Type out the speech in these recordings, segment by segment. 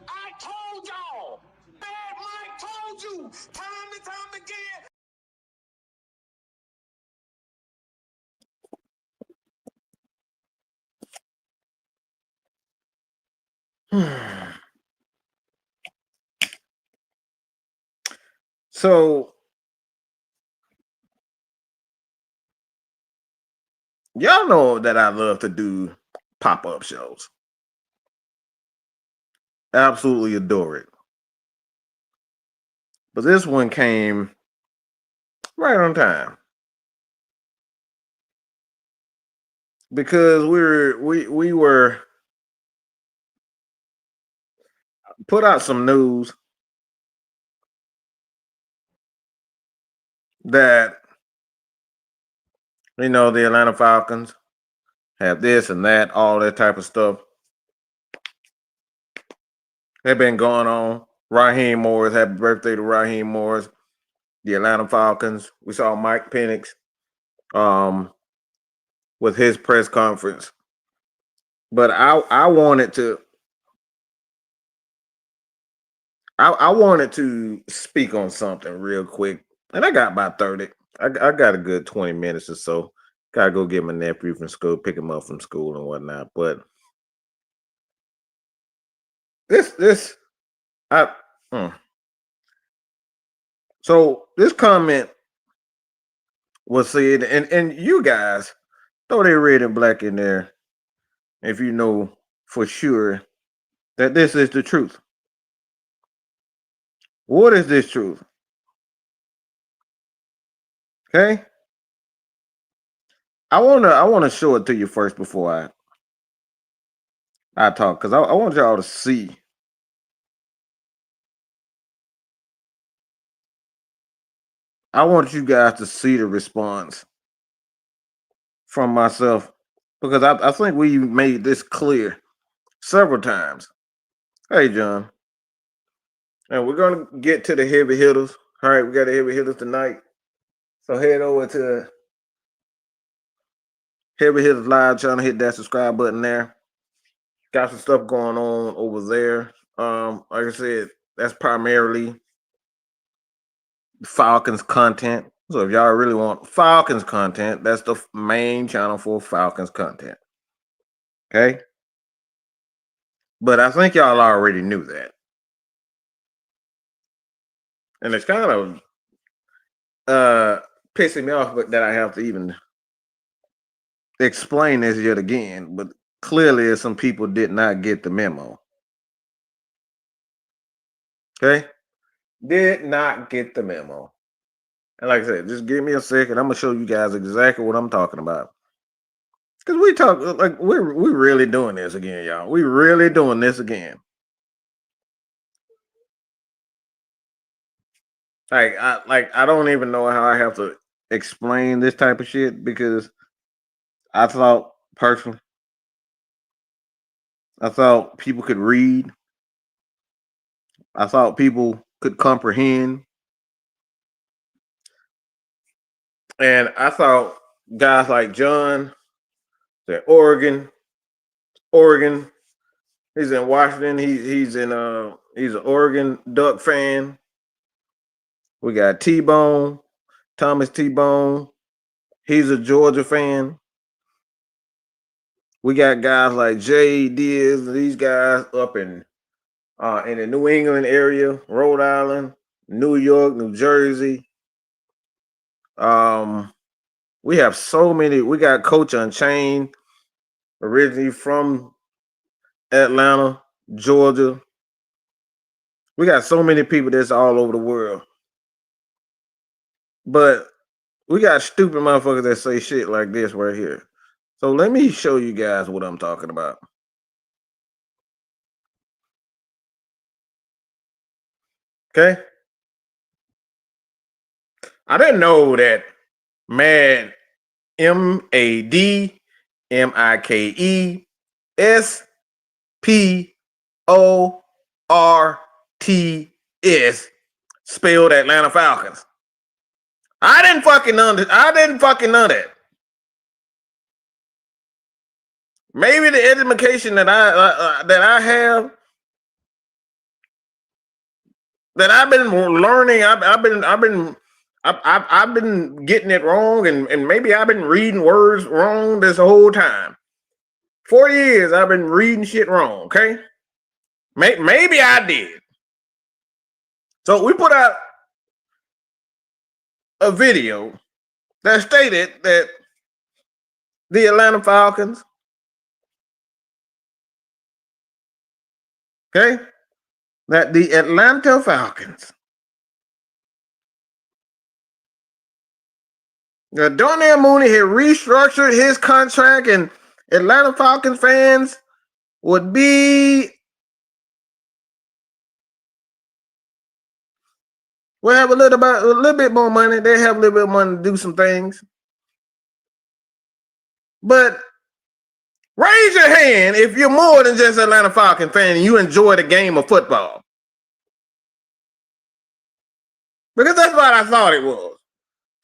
I told y'all. Bad Mike told you time and time again. So y'all know that I love to do pop-up shows. Absolutely adore it. But this one came right on time. Because we were put out some news that the Atlanta Falcons have this and that, all that type of stuff. They've been going on. Raheem Morris, happy birthday to Raheem Morris. The Atlanta Falcons. We saw Mike Penix with his press conference. But I wanted to speak on something real quick. And I got about 30. I got a good 20 minutes or so. Gotta go get my nephew from school, pick him up from school and whatnot. But this I so this comment was said, and you guys throw their red and black in there if you know for sure that this is the truth. What is this truth? Okay, I wanna show it to you first before I talk, because I want y'all to see. I want you guys to see the response from myself, because I think we made this clear several times. Hey, John, and we're gonna get to the heavy hitters. All right, we got the heavy hitters tonight. So head over to Heavy Hitters Live, trying to hit that subscribe button there. Got some stuff going on over there. Like I said, that's primarily Falcons content. So if y'all really want Falcons content, that's the main channel for Falcons content. Okay? But I think y'all already knew that. And it's kind of pissing me off that I have to even explain this yet again. But clearly some people did not get the memo. Okay? Did not get the memo. And like I said, just give me a second. I'm gonna show you guys exactly what I'm talking about. Cause we talk like we're really doing this again, y'all. We really doing this again. I don't even know how I have to explain this type of shit, because I thought personally, I thought people could read. I thought people could comprehend. And I thought guys like John, that Oregon, he's in Washington. He's an Oregon Duck fan. We got T-Bone, Thomas T-Bone. He's a Georgia fan. We got guys like Jay Diaz, these guys up in the New England area, Rhode Island, New York, New Jersey. We have so many. We got Coach Unchained, originally from Atlanta, Georgia. We got so many people that's all over the world. But we got stupid motherfuckers that say shit like this right here. So let me show you guys what I'm talking about. Okay? I didn't know that Mad MADMIKESPORTS spelled Atlanta Falcons. I didn't fucking know that. Maybe the education that I have that I've been learning. I've been getting it wrong, and maybe I've been reading words wrong this whole time. 4 years I've been reading shit wrong. Okay, maybe I did. So we put out a video that stated that the Atlanta Falcons, okay, that the Atlanta Falcons, Darnell Mooney had restructured his contract, and Atlanta Falcons fans would be will have a little bit more money. They have a little bit of money to do some things. But raise your hand if you're more than just an Atlanta Falcons fan and you enjoy the game of football. Because that's what I thought it was.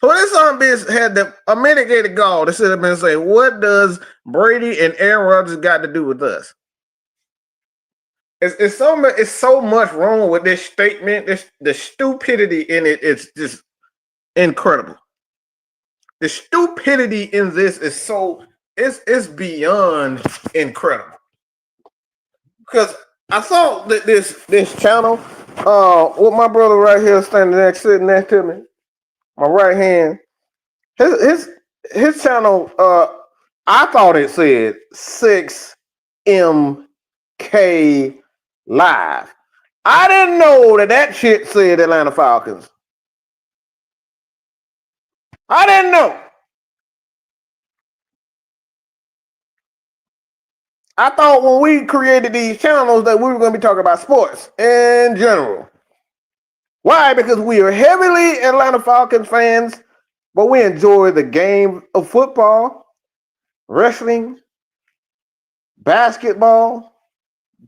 So this son bitch had the unmitigated gall to sit up and say, what does Brady and Aaron Rodgers got to do with us? It's so much wrong with this statement. The stupidity in it is just incredible. The stupidity in this is it's beyond incredible. Because I saw that this channel, with my brother right here sitting next to me, my right hand, his channel, I thought it said 6MK Live. I didn't know that shit said Atlanta Falcons. I didn't know. I thought when we created these channels that we were going to be talking about sports in general. Why? Because we are heavily Atlanta Falcons fans, but we enjoy the game of football, wrestling, basketball,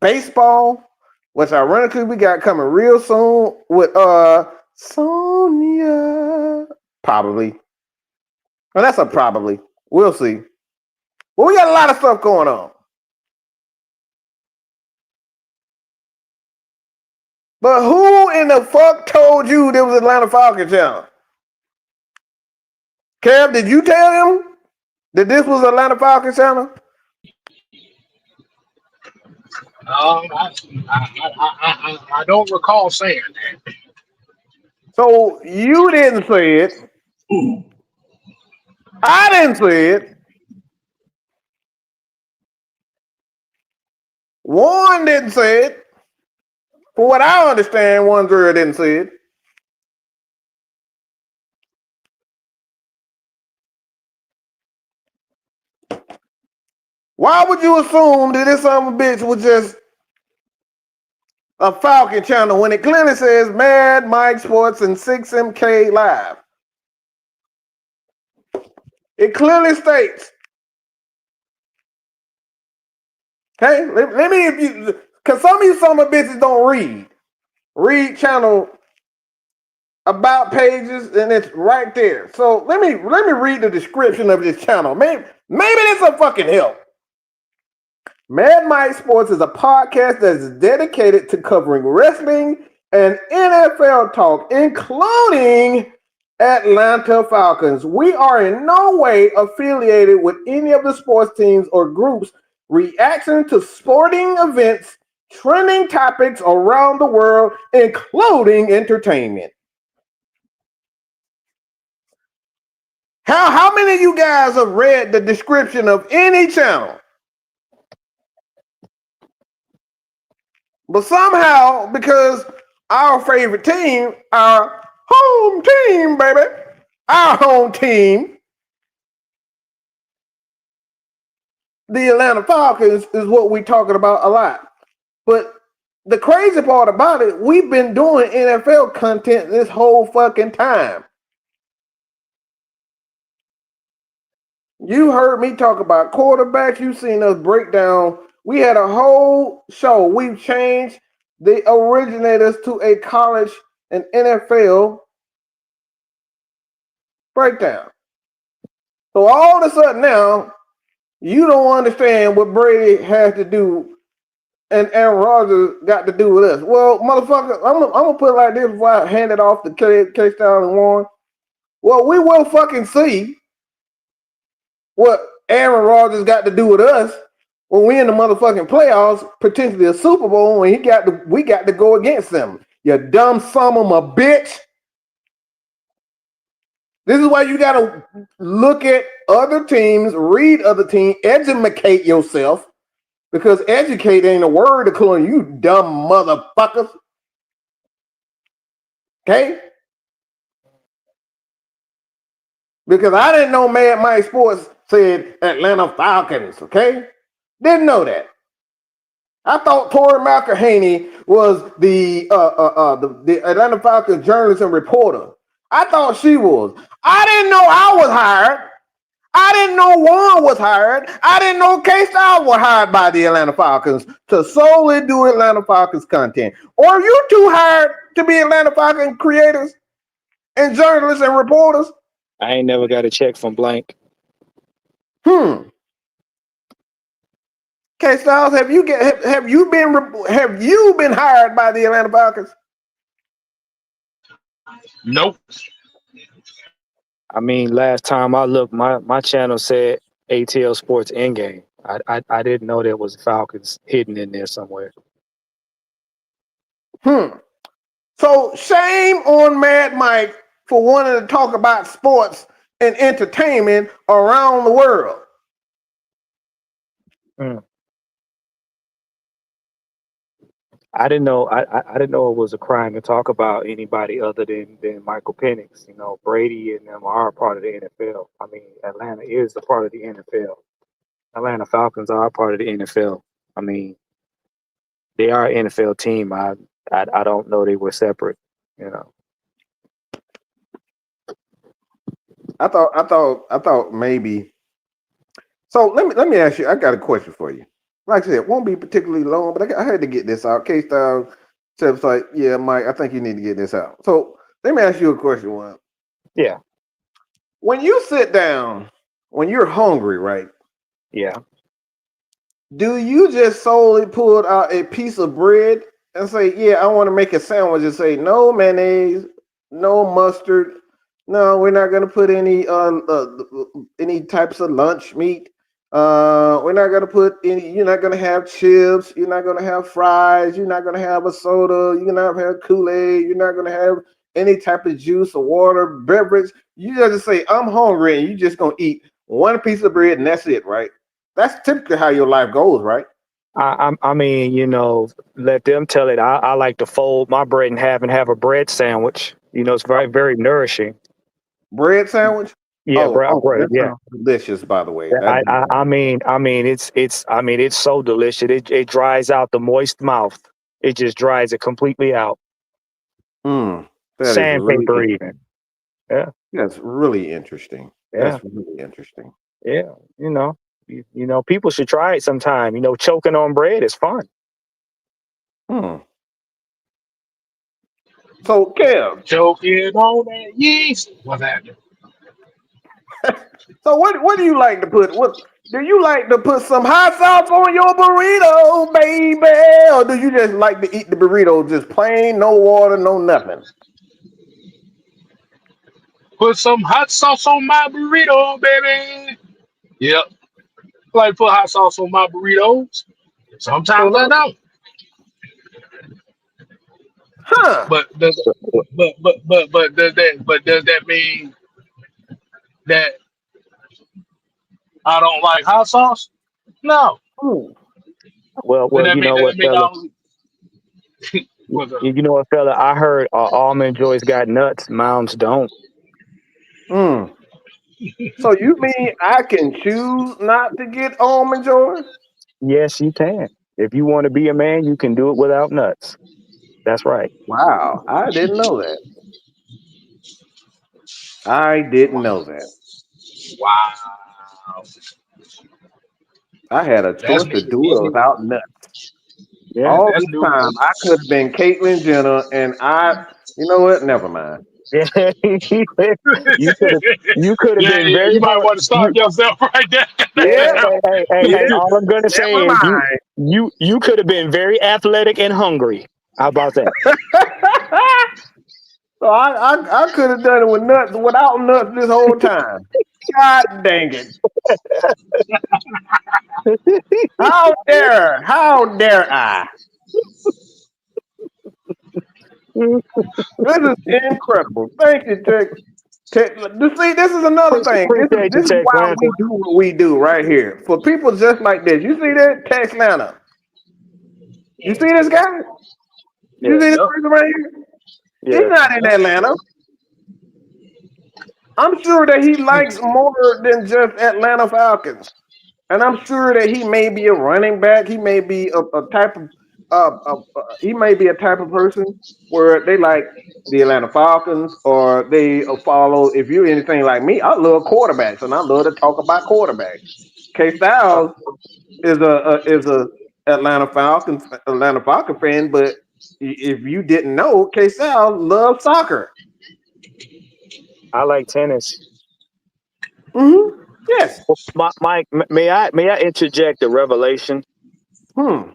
baseball, which ironically we got coming real soon with Sonya. Probably. Well, that's a probably. We'll see. Well, we got a lot of stuff going on. But who in the fuck told you there was Atlanta Falcons channel? Kev, did you tell him that this was Atlanta Falcons channel? I don't recall saying that. So you didn't say it. I didn't say it. Warren didn't say it. For what I understand, Warren Zero didn't say it. Why would you assume that this son of a bitch was just a Falcon channel when it clearly says Mad Mike Sports and 6MK Live? It clearly states. Okay, let me, if you, because some of you son of a bitches don't read channel about pages, and it's right there. So let me read the description of this channel. Maybe this will fucking help. Mad Mike Sports is a podcast that is dedicated to covering wrestling and NFL talk, including Atlanta Falcons. We are in no way affiliated with any of the sports teams or groups reacting to sporting events, trending topics around the world, including entertainment. How many of you guys have read the description of any channel? But somehow, because our favorite team, our home team, baby, our home team, the Atlanta Falcons, is what we're talking about a lot. But the crazy part about it, we've been doing NFL content this whole fucking time. You heard me talk about quarterbacks. You've seen us break down. We had a whole show. We've changed the originators to a college and NFL breakdown. So all of a sudden now, you don't understand what Brady has to do and Aaron Rodgers got to do with us. Well, motherfucker, I'm gonna put it like this before I hand it off to K Style and Warren. Well, we will fucking see what Aaron Rodgers got to do with us when we in the motherfucking playoffs, potentially a Super Bowl, and we got to go against them. You dumb son of a bitch. This is why you gotta look at other teams, read other teams, educate yourself, because educate ain't a word according to you dumb motherfuckers. Okay? Because I didn't know Mad Mike Sports said Atlanta Falcons, okay? Didn't know that. I thought Tori McElhaney was the Atlanta Falcons journalist and reporter. I thought she was. I didn't know I was hired. I didn't know Warren was hired. I didn't know K-Style was hired by the Atlanta Falcons to solely do Atlanta Falcons content. Or are you two hired to be Atlanta Falcons creators and journalists and reporters? I ain't never got a check from Blank. K-Styles, have you been hired by the Atlanta Falcons? Nope. I mean, last time I looked, my channel said ATL Sports Endgame. I didn't know there was Falcons hidden in there somewhere. So shame on Mad Mike for wanting to talk about sports and entertainment around the world. I didn't know. I didn't know it was a crime to talk about anybody other than Michael Penix. You know, Brady and them are a part of the NFL. I mean, Atlanta is a part of the NFL. Atlanta Falcons are a part of the NFL. I mean, they are an NFL team. I don't know they were separate. You know. I thought maybe. So let me ask you. I got a question for you. Like I said, it won't be particularly long, but I had to get this out. K-Style said, like, yeah, Mike, I think you need to get this out. So let me ask you a question, Juan. Yeah. When you sit down, when you're hungry, right? Yeah. Do you just solely pull out a piece of bread and say, yeah, I want to make a sandwich, and say, no mayonnaise, no mustard, no, we're not going to put any types of lunch meat. We're not going to put any, you're not going to have chips, you're not going to have fries, you're not going to have a soda, you're not going to have Kool-Aid, you're not going to have any type of juice or water, beverage. You just say, I'm hungry, and you're just going to eat one piece of bread, and that's it, right? That's typically how your life goes, right? I mean, you know, let them tell it. I like to fold my bread in half and have a bread sandwich. You know, it's very, very nourishing. Bread sandwich? Yeah, bread. That Yeah, sounds delicious, by the way. I mean, it's so delicious. It dries out the moist mouth. It just dries it completely out. That is Sandpaper, really, even. Yeah, that's really interesting. yeah, That's really interesting. yeah. You know, people should try it sometime. You know, choking on bread is fun. So, Kev, Choking on that yeast. What's happening? so what do you like to put? What do you like to put some hot sauce on your burrito, baby? Or do you just like to eat the burrito just plain, no water, no nothing? Put some hot sauce on my burrito, baby. Yep. I like to put hot sauce on my burritos. So Sometimes I no, don't. But does does that mean that I don't like hot sauce? No. Well, Does you know that what, mean I fella? only what's up? You know what, fella? I heard almond joys got nuts. Mounds don't. So you mean I can choose not to get almond joy? Yes, you can. If you want to be a man, you can do it without nuts. That's right. Wow, I didn't know that. I didn't know that. Wow. I had a That's choice to new. do it without nuts. Yeah. All That's this new. time, I could have been Caitlyn Jenner, and you know what? Never mind. Yeah, you could have Yeah, been yeah. very You might hard. want to stop yourself right there. Yeah, Hey, yeah. all I'm gonna Never say is mind. you could have been very athletic and hungry. How about that? So I could have done it with nuts without nuts this whole time. God dang it. How dare I? This is incredible. Thank you, Tech. See, this is another thing. Appreciate you, This is Tech why we Atlanta. do what we do right here. For people just like this. You see that? Tech Atlanta. You see this guy? You Yeah, see this Yep. person right here? He's yeah. not in Atlanta. I'm sure that he likes more than just Atlanta Falcons. And I'm sure that he may be a running back. He may be a type of he may be a type of person where they like the Atlanta Falcons or they follow. If you're anything like me, I love quarterbacks and I love to talk about quarterbacks. K Styles is a Atlanta Falcon fan, but if you didn't know, K Styles loves soccer. I like tennis. Yes. Mike, may I interject a revelation? Hmm.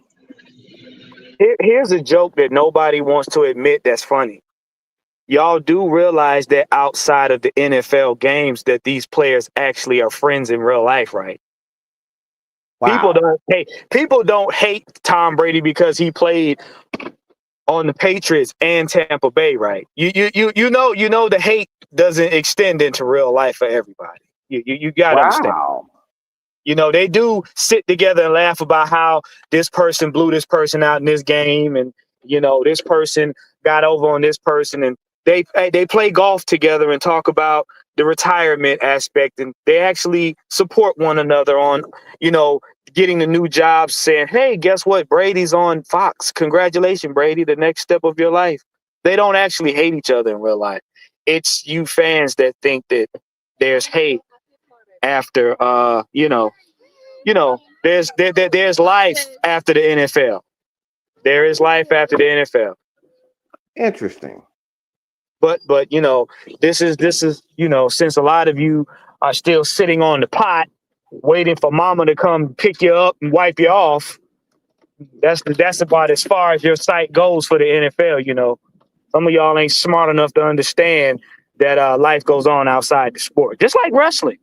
Here's a joke that nobody wants to admit that's funny. Y'all do realize that outside of the NFL games, that these players actually are friends in real life, right? People Wow. don't hate people don't hate Tom Brady because he played on the Patriots and Tampa Bay, right? You know the hate doesn't extend into real life for everybody. You gotta understand. Wow. You know, they do sit together and laugh about how this person blew this person out in this game, and this person got over on this person, and they play golf together and talk about the retirement aspect, and they actually support one another on, you know, getting the new jobs, saying, "Hey, guess what? Brady's on Fox. Congratulations, Brady, the next step of your life." They don't actually hate each other in real life. It's you fans that think that there's hate after there's life after the NFL. There is life after the NFL. Interesting. But this is since a lot of you are still sitting on the pot waiting for mama to come pick you up and wipe you off, that's about as far as your sight goes for the NFL. Some of y'all ain't smart enough to understand that life goes on outside the sport. Just like wrestling.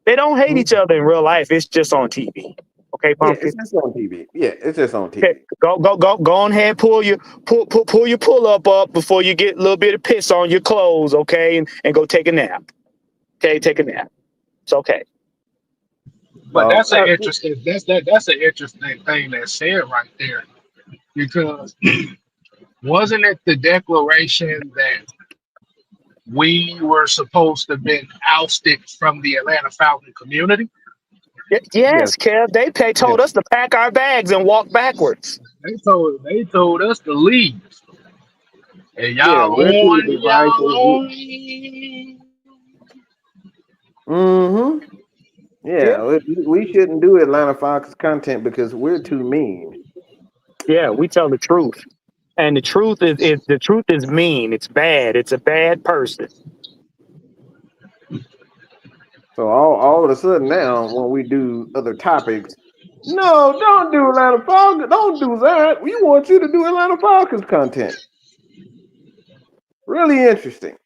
They don't hate each other in real life. It's just on TV. Okay, Yeah, Pumpkin? it's just on TV. Yeah, it's just on Okay, TV. go on ahead, pull your pull up before you get a little bit of piss on your clothes, okay, and go take a nap. Okay, take a nap. It's okay. But that's an Uh, interesting. That's an interesting thing that's said right there, because wasn't it the declaration that we were supposed to have been ousted from the Atlanta Falcon community? yes, Yes, Kev. yes. Told us to pack our bags and walk backwards. They told us to leave, and Yeah, y'all we're too on divisive. y'all on. Mm-hmm. Yeah, Yeah, we shouldn't do Atlanta Fox content because we're too mean. yeah. We tell the truth, and the truth is mean. It's bad. It's a bad person. So all of a sudden now, when we do other topics, no, don't do Atlanta Falcons. Don't do that. We want you to do Atlanta Falcons content. Really interesting.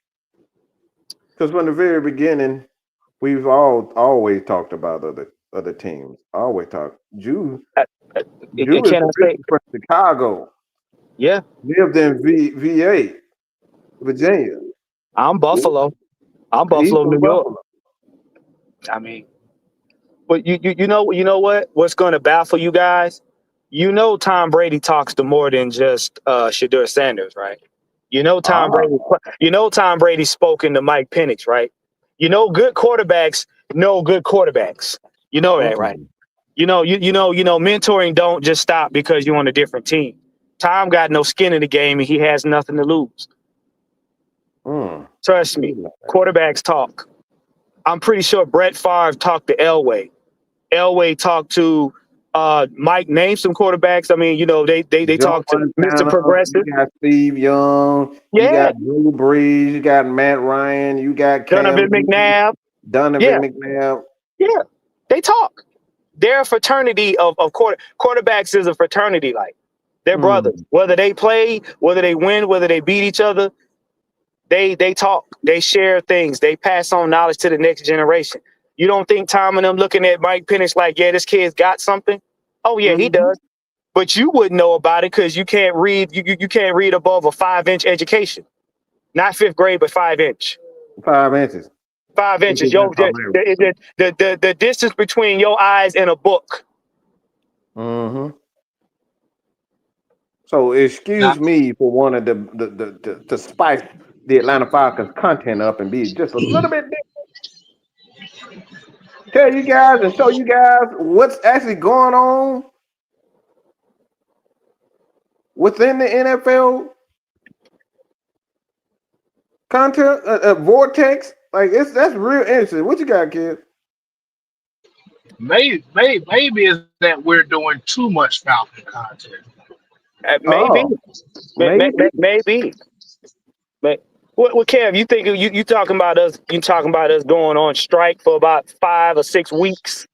Because from the very beginning, we've always talked about other teams. Always talk. Uh, Jew is Can I say? originally from Chicago. Yeah, Lived in VA, Virginia. I'm Buffalo. I'm He's Buffalo, from New York. Buffalo. I mean, but you know what? What's going to baffle you guys? Tom Brady talks to more than just Shadur Sanders, right? Tom Ah, Brady. Tom Brady spoken to Mike Penix, right? Good quarterbacks know good quarterbacks. You know that, right? mm, Mentoring don't just stop because you're on a different team. Tom got no skin in the game and he has nothing to lose. mm. Trust me, quarterbacks talk. I'm pretty sure Brett Favre talked to Elway. Elway talked to Mike, name some quarterbacks. I mean, you know, they Joe talk to Mr. Montana, Progressive. you got Steve Young, you Yeah. got Drew Brees, you got Matt Ryan, you got Cam Donovan Newton, McNabb. Yeah. Donovan McNabb. Yeah. They talk. They're a fraternity of quarterbacks is a fraternity. Like they're Hmm. brothers. Whether they play, whether they win, whether they beat each other, they talk. They share things. They pass on knowledge to the next generation. You don't think Tom and them looking at Mike Penix like, yeah, this kid's got something? Oh yeah, he Hmm. does. But you wouldn't know about it because you can't read. You can't read above a 5-inch education, not 5th grade, but 5-inch. 5 inches. 5 inches. That's hilarious. The distance between your eyes and a book. Hmm. So excuse Now, me for wanting to spice the Atlanta Falcons content up and be just a little bit different. Tell you guys and show you guys what's actually going on within the NFL content vortex. Like that's real interesting. What you got, kid? maybe is that we're doing too much Falcon content. Maybe, Oh, maybe. maybe. What, Kev? You think you talking about us? You talking about us going on strike for about 5 or 6 weeks?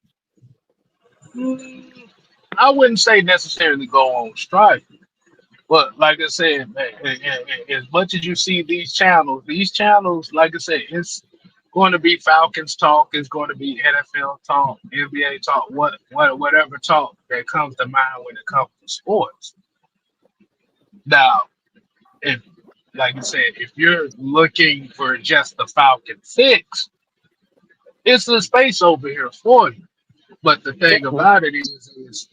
Mm, I wouldn't say necessarily go on strike, but like I said, man, as much as you see these channels, like I said, it's going to be Falcons talk, it's going to be NFL talk, NBA talk, whatever talk that comes to mind when it comes to sports. Now, if like I said, if you're looking for just the Falcon fix, it's a space over here for you. But the thing about it is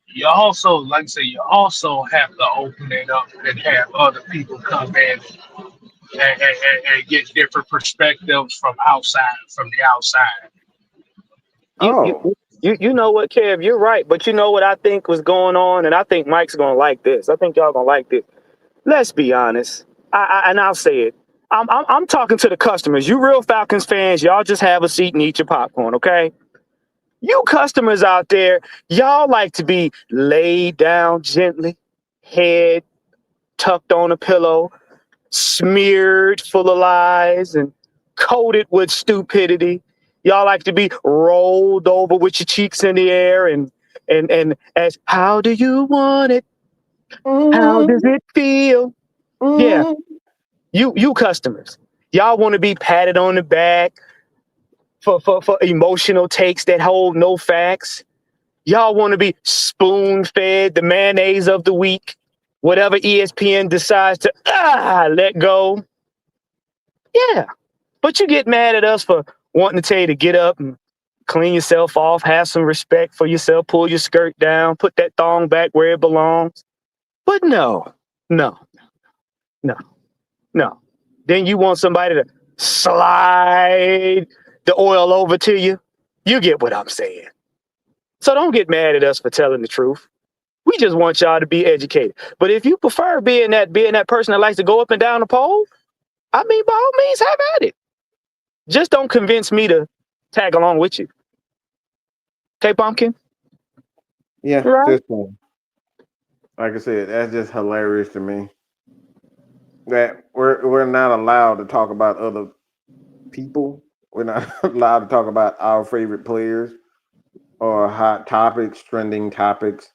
you also, like I said, you also have to open it up and have other people come in and get different perspectives from the outside. You you Oh, you know what, Kev? You're right, but you know what I think was going on, and I think Mike's gonna like this. I think y'all gonna like this. Let's be honest. And I'll say it. I'm talking to the customers. You real Falcons fans, y'all just have a seat and eat your popcorn, okay? You customers out there, y'all like to be laid down gently, head tucked on a pillow, smeared full of lies and coated with stupidity. Y'all like to be rolled over with your cheeks in the air and as how do you want it? How does mm-hmm, it feel? Yeah, mm-hmm. you customers. Y'all want to be patted on the back for emotional takes that hold no facts. Y'all want to be spoon fed the mayonnaise of the week, whatever ESPN decides to let go. Yeah. But you get mad at us for wanting to tell you to get up and clean yourself off, have some respect for yourself, pull your skirt down, put that thong back where it belongs. But no, no, no, no. Then you want somebody to slide the oil over to you. You get what I'm saying. So don't get mad at us for telling the truth. We just want y'all to be educated. But if you prefer being that person that likes to go up and down the pole, I mean, by all means, have at it. Just don't convince me to tag along with you. Okay, Pumpkin? Yeah, Right? just like I said, that's just hilarious to me. That we're not allowed to talk about other people. We're not allowed to talk about our favorite players or hot topics, trending topics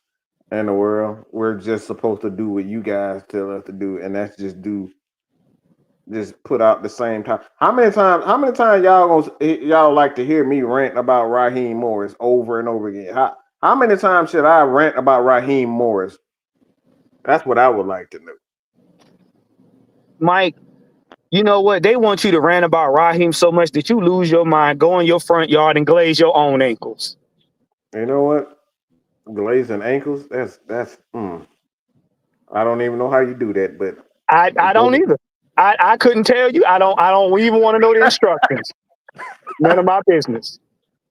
in the world. We're just supposed to do what you guys tell us to do, and that's just put out the same time. How many times y'all like to hear me rant about Raheem Morris over and over again? How many times should I rant about Raheem Morris? That's what I would like to know. Mike, you know what? They want you to rant about Raheem so much that you lose your mind, go in your front yard and glaze your own ankles. You know what? Glazing ankles. I don't even know how you do that, but I don't either. I couldn't tell you. I don't even want to know the instructions. None of my business.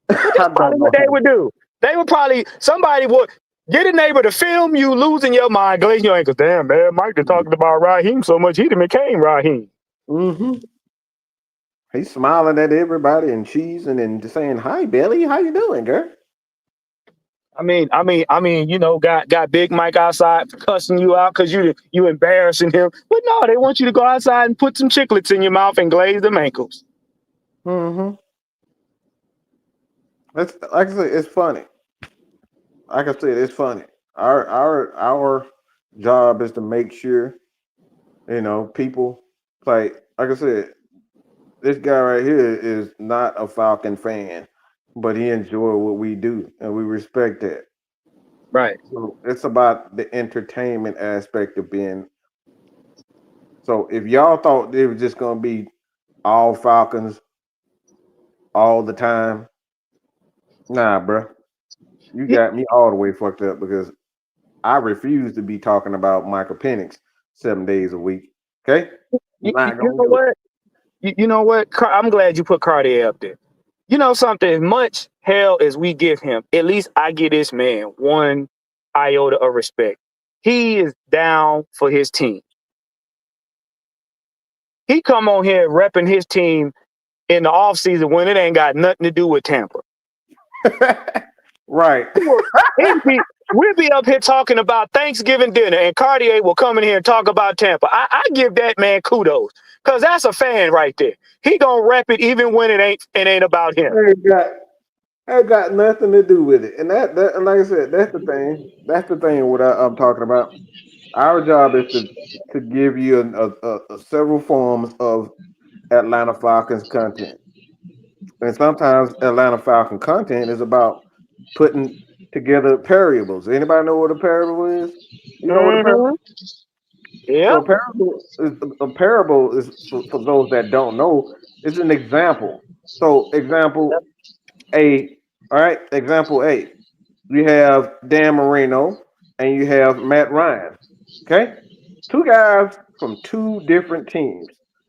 But I that's probably don't what know they how. would do. They would probably somebody would get a neighbor to film you losing your mind, glazing your ankles. Damn, man, Mike done talking about Raheem so much he done became Raheem. Mm-hmm. He's smiling at everybody and cheesing and saying, "Hi, Billy, how you doing, girl?" got Big Mike outside cussing you out because you embarrassing him. But no, they want you to go outside and put some chiclets in your mouth and glaze them ankles. Mm-hmm. It's like I said, it's funny. Like I said, it's funny. Our job is to make sure people like I said, this guy right here is not a Falcon fan, but he enjoy what we do, and we respect that. Right. So it's about the entertainment aspect of being. So if y'all thought it was just gonna be all Falcons all the time, nah, bruh. You You, got me all the way fucked up because I refuse to be talking about Michael Penix 7 days a week. Okay, not you gonna know do it. what? You know what? I'm glad you put Cartier up there. You know something? As much hell as we give him, at least I give this man one iota of respect. He is down for his team. He come on here repping his team in the offseason when it ain't got nothing to do with Tampa. Right. We'll be up here talking about Thanksgiving dinner, and Cartier will come in here and talk about Tampa. I give that man kudos because that's a fan right there. He gonna rep it even when it ain't about him. That got nothing to do with it. And that and like I said, that's the thing. That's the thing what I'm talking about. Our job is to give you a several forms of Atlanta Falcons content. And sometimes Atlanta Falcon content is about putting together parables. Anybody know what a parable is? You know what a parable? Mm-hmm. Yeah. So a parable is for those that don't know, is an example. So example A, all right, example A. You have Dan Marino and you have Matt Ryan. Okay? Two guys from two different teams.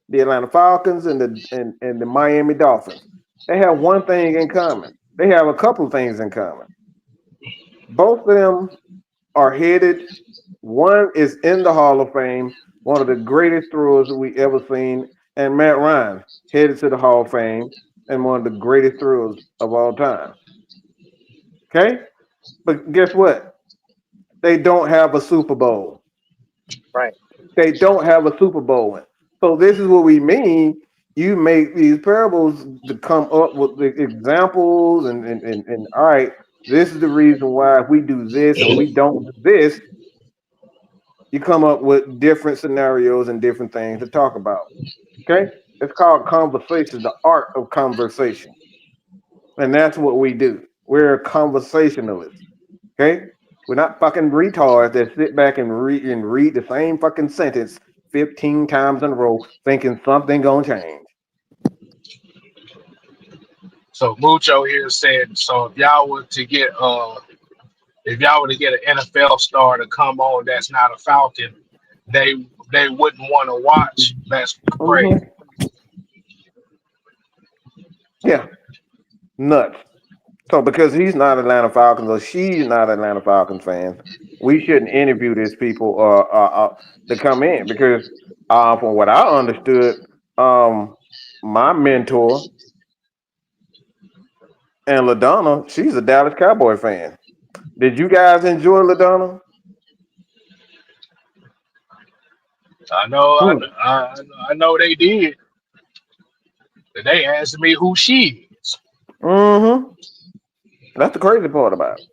The Atlanta Falcons and the Miami Dolphins. They have one thing in common. They have a couple of things in common. Both of them are headed. One is in the Hall of Fame, one of the greatest throwers that we ever seen, and Matt Ryan headed to the Hall of Fame and one of the greatest throwers of all time. Okay? But guess what? They don't have a Super Bowl. Right. They don't have a Super Bowl. So this is what we mean. You make these parables to come up with the examples and all right, this is the reason why if we do this and we don't do this, you come up with different scenarios and different things to talk about. Okay? It's called conversation, the art of conversation. And that's what we do. We're conversationalists. Okay? We're not fucking retards that sit back and read the same fucking sentence 15 times in a row thinking something gonna change. So Mucho here said, so if y'all were to get an NFL star to come on that's not a Falcon, they they wouldn't want to watch. That's crazy. Hmm. Yeah, nuts. So because he's not Atlanta Falcons or she's not Atlanta Falcons fan, we shouldn't interview these people to come in because from what I understood, um, my mentor and LaDonna, she's a Dallas Cowboy fan. Did you guys enjoy LaDonna? I know, I, Hmm. I, I know they did. But they asked me who she is. Mm-hmm. That's the crazy part about it.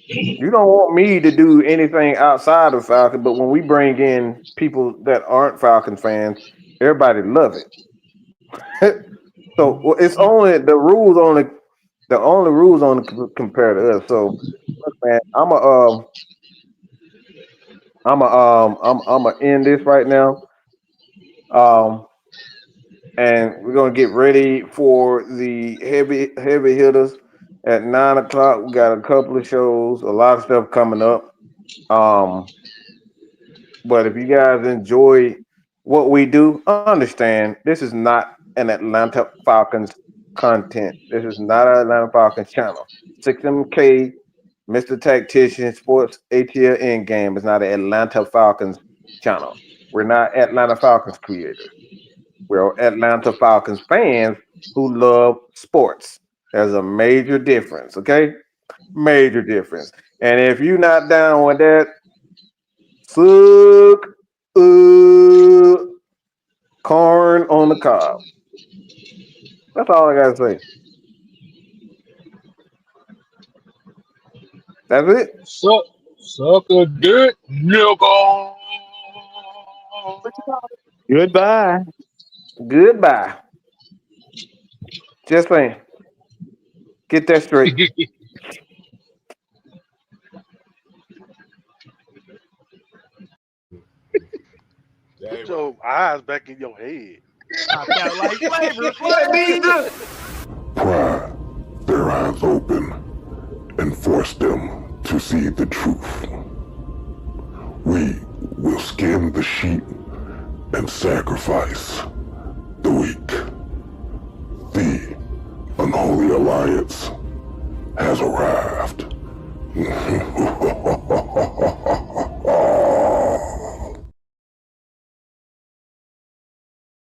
You don't want me to do anything outside of Falcon, but when we bring in people that aren't Falcon fans, everybody love it. So well, it's only the only rules only compare to us. So look, man, I'm a end this right now. Um, and we're gonna get ready for the heavy hitters at 9 o'clock. We got a couple of shows, a lot of stuff coming up. Um, but if you guys enjoy what we do, understand this is not an Atlanta Falcons content. This is not an Atlanta Falcons channel. 6MK, Mr. Tactician, Sports ATL Endgame is not an Atlanta Falcons channel. We're not Atlanta Falcons creators. We're Atlanta Falcons fans who love sports. There's a major difference, okay? Major difference. And if you're not down with that, suck corn on the cob. That's all I gotta say. That's it. Suck a dick, nigga. Goodbye. Goodbye. Just saying. Get that straight. Put your eyes back in your head. Popped out like flavor. Let me do. Pry their eyes open and force them to see the truth. We will skin the sheep and sacrifice the weak. The unholy alliance has arrived.